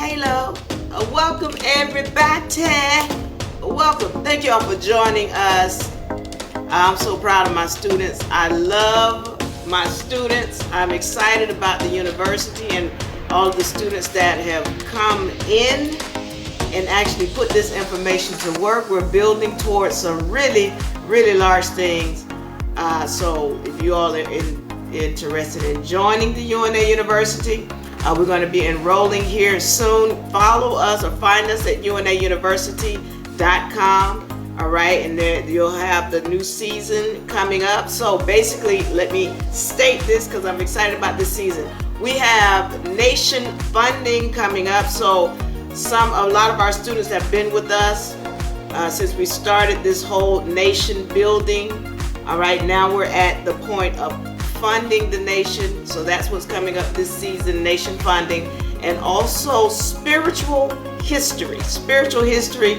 Hello, welcome everybody. Welcome. Thank you all for joining us. I'm so proud of my students. I love my students. I'm excited about the university and all of the students that have come in and actually put this information to work. We're building towards some really large things. So if you all are interested in joining the UNA University, we're going to be enrolling here soon. Follow us or find us at unauniversity.com. All right, and there you'll have the new season coming up. So basically, let me state this because I'm excited about this season. We have nation funding coming up. So a lot of our students have been with us since we started this whole nation building. All right, now we're at the point of funding the nation. So that's what's coming up this season, nation funding. And also spiritual history. Spiritual history,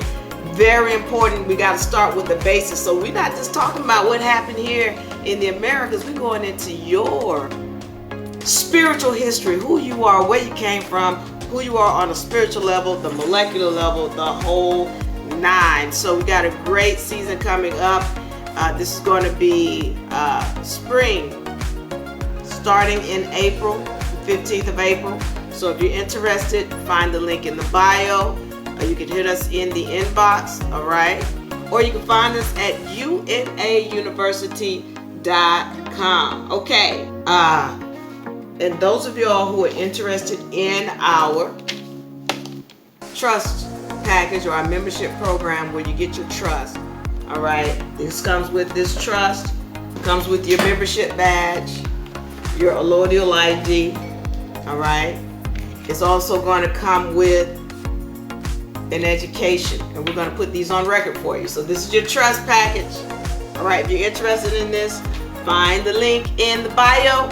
very important. We got to start with the basics. So we're not just talking about what happened here in the Americas. We're going into your spiritual history, who you are, where you came from, who you are on a spiritual level, the molecular level, the whole nine. So we got a great season coming up. This is going to be spring, starting in April, the 15th of April. So if you're interested, find the link in the bio, or you can hit us in the inbox, all right? Or you can find us at unauniversity.com. Okay, and those of y'all who are interested in our trust package or our membership program where you get your trust, all right? This comes with this trust, comes with your membership badge, your allodial ID, all right? It's also going to come with an education, and we're going to put these on record for you. So this is your trust package, all right? If you're interested in this, find the link in the bio,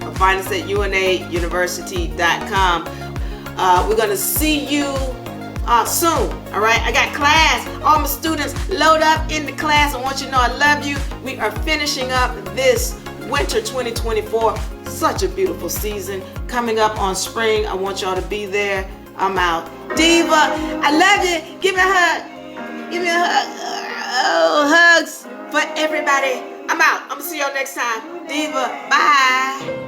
or find us at unauniversity.com. We're going to see you soon, all right? I got class. All my students, load up in the class. I want you to know I love you. We are finishing up this winter 2024. Such a beautiful season coming up on spring. I want y'all to be there. I'm out. Diva, I love you. Give me a hug. Give me a hug. Oh, hugs for everybody. I'm out. I'm gonna see y'all next time. Diva, bye.